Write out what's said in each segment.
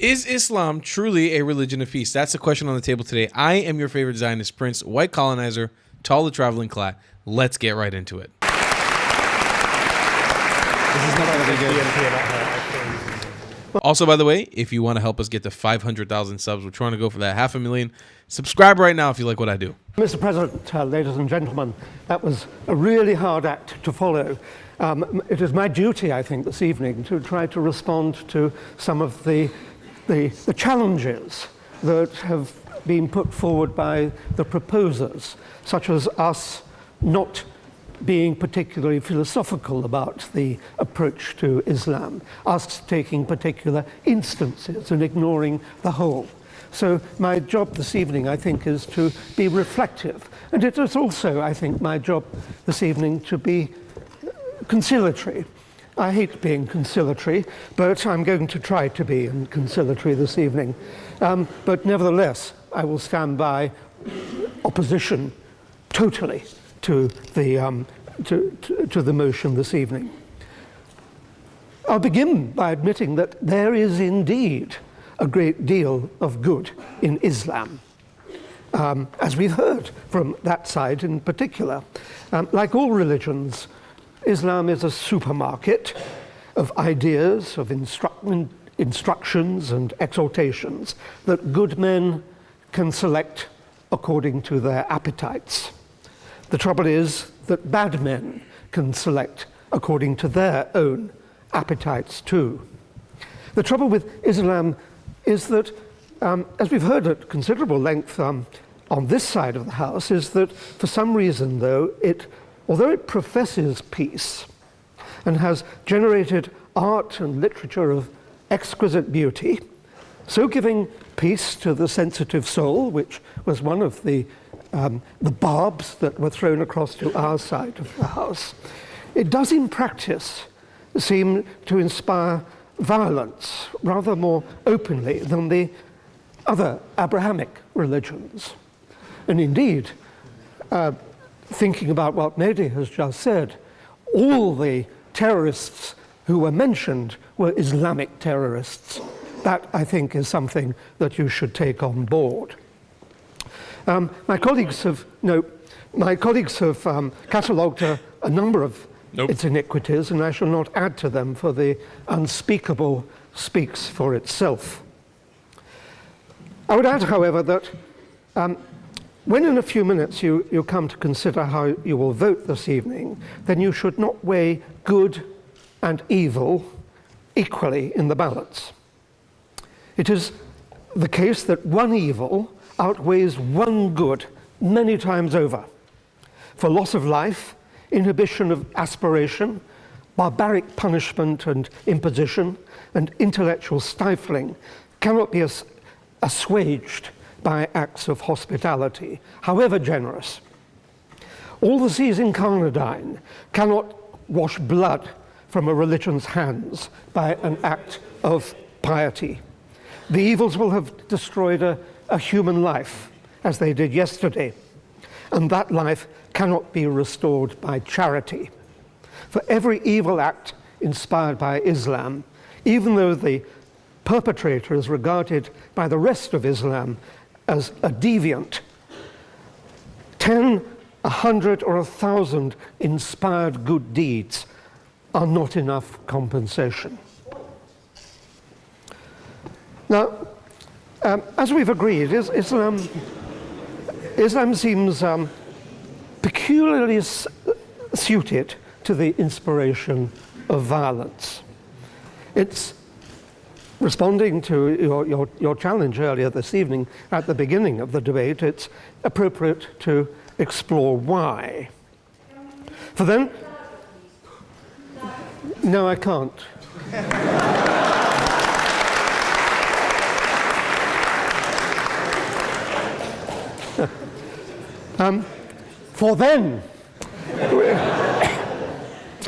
Is Islam truly a religion of peace? That's the question on the table today. I am your favorite Zionist prince, white colonizer, tall the traveling class. Let's get right into it. This is not going to be good. Also, by the way, if you want to help us get to 500,000 subs, we're trying to go for that 500,000. Subscribe right now if you like what I do. Mr. President, ladies and gentlemen, that was a really hard act to follow. It is my duty, I think, this evening to try to respond to some of the challenges that have been put forward by the proposers, such as us not being particularly philosophical about the approach to Islam, us taking particular instances and ignoring the whole. So my job this evening, I think, is to be reflective. And it is also, I think, my job this evening to be conciliatory. I hate being conciliatory, but I'm going to try to be conciliatory this evening. But nevertheless, I will stand by opposition totally to the motion this evening. I'll begin by admitting that there is indeed a great deal of good in Islam, as we've heard from that side in particular. Like all religions, Islam is a supermarket of ideas, of instructions and exhortations that good men can select according to their appetites. The trouble is that bad men can select according to their own appetites too. The trouble with Islam is that, as we've heard at considerable length on this side of the house, is that for some reason, though, although it professes peace and has generated art and literature of exquisite beauty, so giving peace to the sensitive soul, which was one of the barbs that were thrown across to our side of the house, it does in practice seem to inspire violence rather more openly than the other Abrahamic religions. And indeed, thinking about what Medhi has just said, all the terrorists who were mentioned were Islamic terrorists. That, I think, is something that you should take on board. My colleagues have catalogued a number of its iniquities, and I shall not add to them, for the unspeakable speaks for itself. I would add, however, that when in a few minutes you come to consider how you will vote this evening, then you should not weigh good and evil equally in the balance. It is the case that one evil outweighs one good many times over. For loss of life, inhibition of aspiration, barbaric punishment and imposition, and intellectual stifling cannot be assuaged by acts of hospitality, however generous. All the seas incarnadine cannot wash blood from a religion's hands by an act of piety. The evils will have destroyed a human life, as they did yesterday, and that life cannot be restored by charity. For every evil act inspired by Islam, even though the perpetrator is regarded by the rest of Islam as a deviant, 10, 100, or 1,000 inspired good deeds are not enough compensation. Now, as we've agreed, Islam seems peculiarly suited to the inspiration of violence. It's responding to your challenge earlier this evening at the beginning of the debate. It's appropriate to explore why. For then, no, I can't. For then,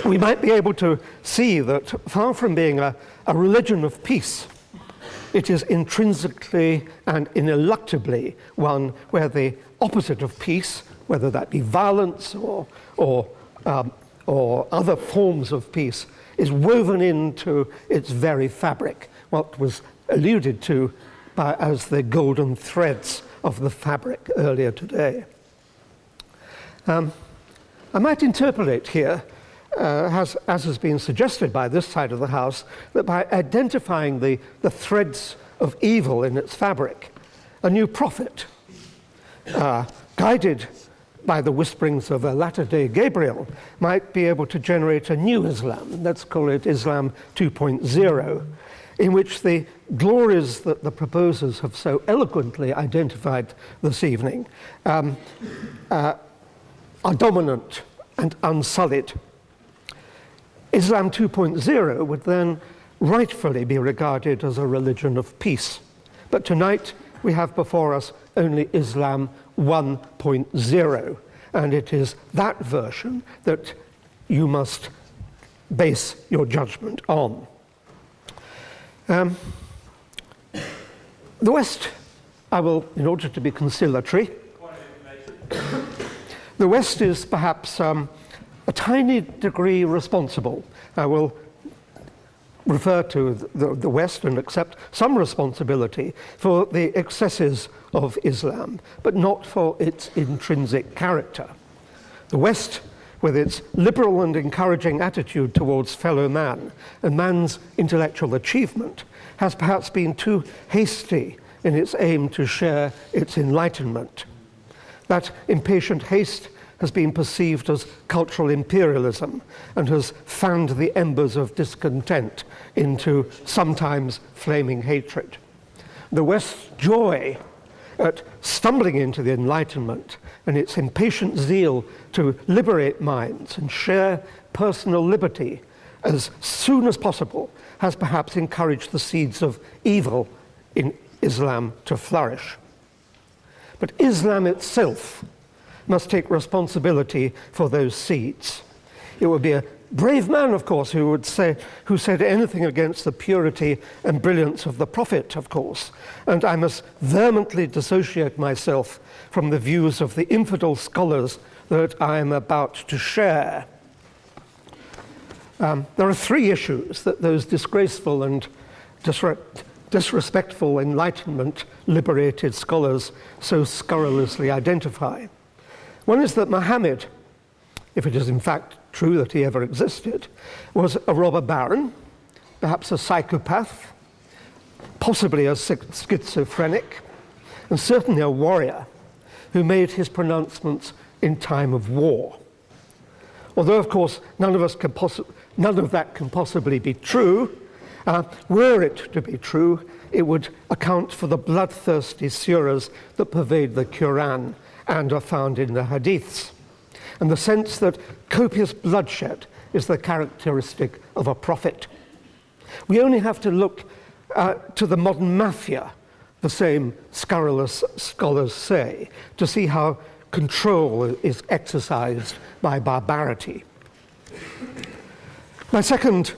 we might be able to see that far from being a religion of peace, it is intrinsically and ineluctably one where the opposite of peace, whether that be violence or other forms of peace, is woven into its very fabric. What was alluded to as the golden threads of the fabric earlier today. I might interpolate here, as has been suggested by this side of the House, that by identifying the threads of evil in its fabric, a new prophet, guided by the whisperings of a latter-day Gabriel, might be able to generate a new Islam, let's call it Islam 2.0, in which the glories that the proposers have so eloquently identified this evening are dominant and unsullied. Islam 2.0 would then rightfully be regarded as a religion of peace. But tonight we have before us only Islam 1.0, and it is that version that you must base your judgment on. The West, I will, in order to be conciliatory, the West is perhaps a tiny degree responsible. I will refer to the West and accept some responsibility for the excesses of Islam, but not for its intrinsic character. The West, with its liberal and encouraging attitude towards fellow man and man's intellectual achievement, has perhaps been too hasty in its aim to share its enlightenment. That impatient haste has been perceived as cultural imperialism and has fanned the embers of discontent into sometimes flaming hatred. The West's joy at stumbling into the Enlightenment and its impatient zeal to liberate minds and share personal liberty as soon as possible has perhaps encouraged the seeds of evil in Islam to flourish. But Islam itself must take responsibility for those seeds. It would be a brave man, of course, who said anything against the purity and brilliance of the Prophet, of course, and I must vehemently dissociate myself from the views of the infidel scholars that I am about to share. There are three issues that those disgraceful and disrespectful Enlightenment liberated scholars so scurrilously identify. One is that Muhammad, if it is in fact true that he ever existed, was a robber baron, perhaps a psychopath, possibly a schizophrenic, and certainly a warrior who made his pronouncements in time of war. Although, of course, none of that can possibly be true, were it to be true, it would account for the bloodthirsty surahs that pervade the Quran and are found in the Hadiths, and the sense that copious bloodshed is the characteristic of a prophet. We only have to look to the modern mafia, the same scurrilous scholars say, to see how control is exercised by barbarity. My second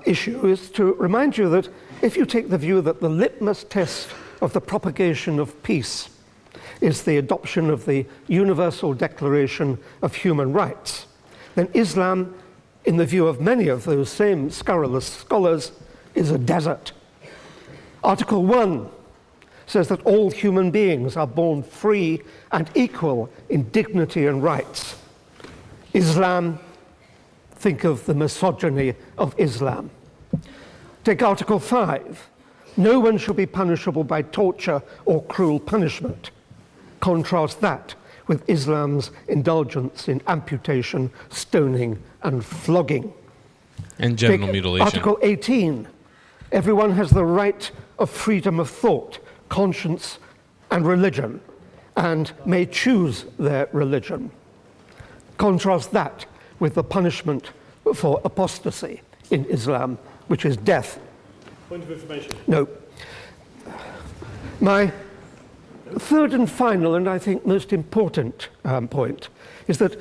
issue is to remind you that if you take the view that the litmus test of the propagation of peace is the adoption of the Universal Declaration of Human Rights, then Islam, in the view of many of those same scurrilous scholars, is a desert. Article 1 says that all human beings are born free and equal in dignity and rights. Islam, think of the misogyny of Islam. Take Article 5. No one shall be punishable by torture or cruel punishment. Contrast that with Islam's indulgence in amputation, stoning, and flogging. And genital mutilation. Article 18. Everyone has the right of freedom of thought, conscience, and religion, and may choose their religion. Contrast that with the punishment for apostasy in Islam, which is death. Point of information. No. My third and final, and I think most important point, is that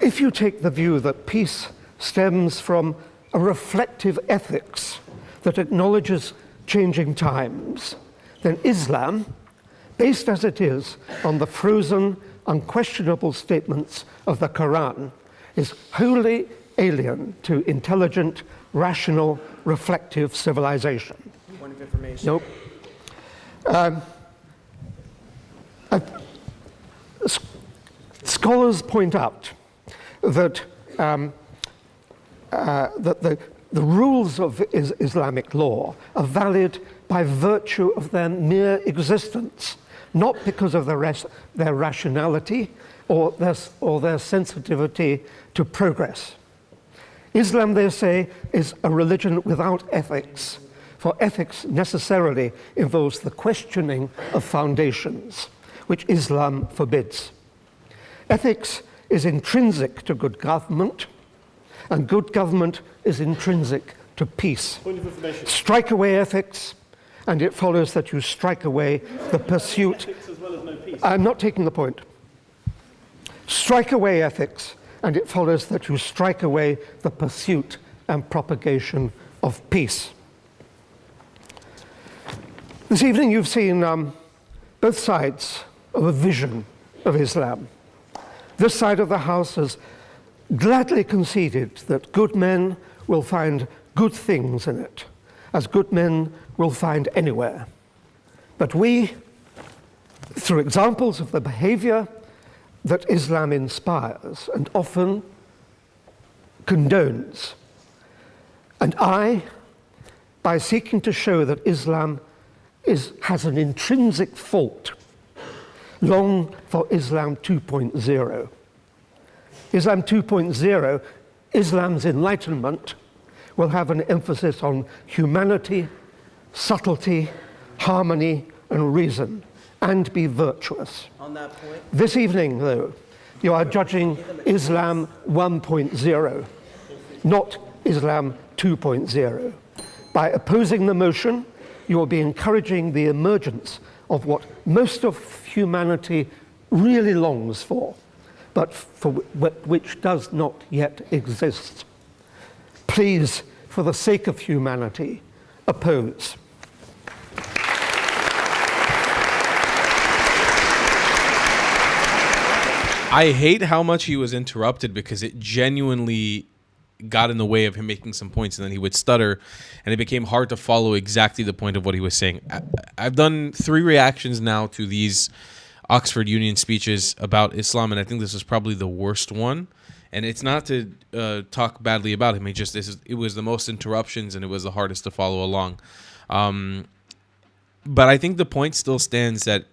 if you take the view that peace stems from a reflective ethics that acknowledges changing times, then Islam, based as it is on the frozen, unquestionable statements of the Quran, is wholly alien to intelligent, rational, reflective civilization. point of information. Nope. Scholars point out that that the rules of Islamic law are valid by virtue of their mere existence, not because of their rationality or their sensitivity to progress. Islam, they say, is a religion without ethics, for ethics necessarily involves the questioning of foundations, which Islam forbids. Ethics is intrinsic to good government, and good government is intrinsic to peace. Point of information. Strike away ethics, and it follows that you strike away the pursuit. Ethics as well as no peace. I'm not taking the point. Strike away ethics, and it follows that you strike away the pursuit and propagation of peace. This evening you've seen both sides of a vision of Islam. This side of the House has gladly conceded that good men will find good things in it, as good men will find anywhere. But we, through examples of the behavior that Islam inspires and often condones, and I, by seeking to show that Islam has an intrinsic fault, long for Islam 2.0. Islam 2.0, Islam's enlightenment, will have an emphasis on humanity, subtlety, harmony, and reason, and be virtuous. On that point, This evening, though, you are judging Islam 1.0, not Islam 2.0. By opposing the motion, you will be encouraging the emergence of what most of humanity really longs for, but for which does not yet exist. Please, for the sake of humanity, oppose. I hate how much he was interrupted because it genuinely got in the way of him making some points, and then he would stutter, and it became hard to follow exactly the point of what he was saying. I've done 3 reactions now to these Oxford Union speeches about Islam, and I think this is probably the worst one. And it's not to talk badly about him. It was the most interruptions, and it was the hardest to follow along. But I think the point still stands that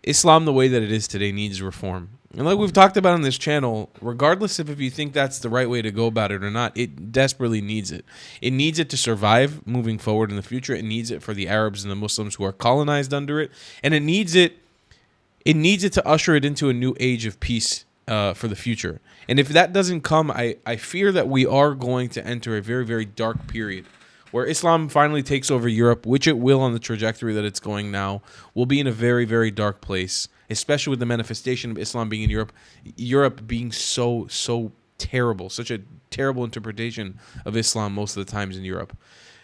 Islam, the way that it is today, needs reform. And like we've talked about on this channel, regardless of if you think that's the right way to go about it or not, it desperately needs it. It needs it to survive moving forward in the future. It needs it for the Arabs and the Muslims who are colonized under it. And it needs it to usher it into a new age of peace for the future. And if that doesn't come, I fear that we are going to enter a very, very dark period where Islam finally takes over Europe, which it will on the trajectory that it's going now. We'll be in a very, very dark place, especially with the manifestation of Islam being in Europe. Europe being so terrible, such a terrible interpretation of Islam most of the times in Europe.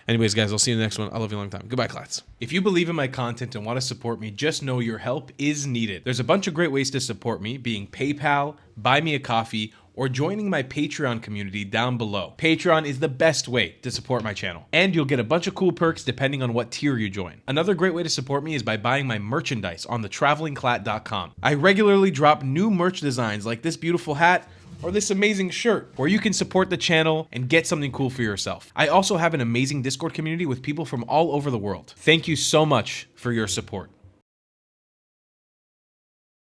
Anyways, guys, I'll see you in the next one. I love you a long time. Goodbye, clats. If you believe in my content and want to support me, just know your help is needed. There's a bunch of great ways to support me, being PayPal, Buy Me a Coffee, or joining my Patreon community down below. Patreon is the best way to support my channel, and you'll get a bunch of cool perks depending on what tier you join. Another great way to support me is by buying my merchandise on thetravelingclat.com. I regularly drop new merch designs like this beautiful hat, or this amazing shirt, where you can support the channel and get something cool for yourself. I also have an amazing Discord community with people from all over the world. Thank you so much for your support.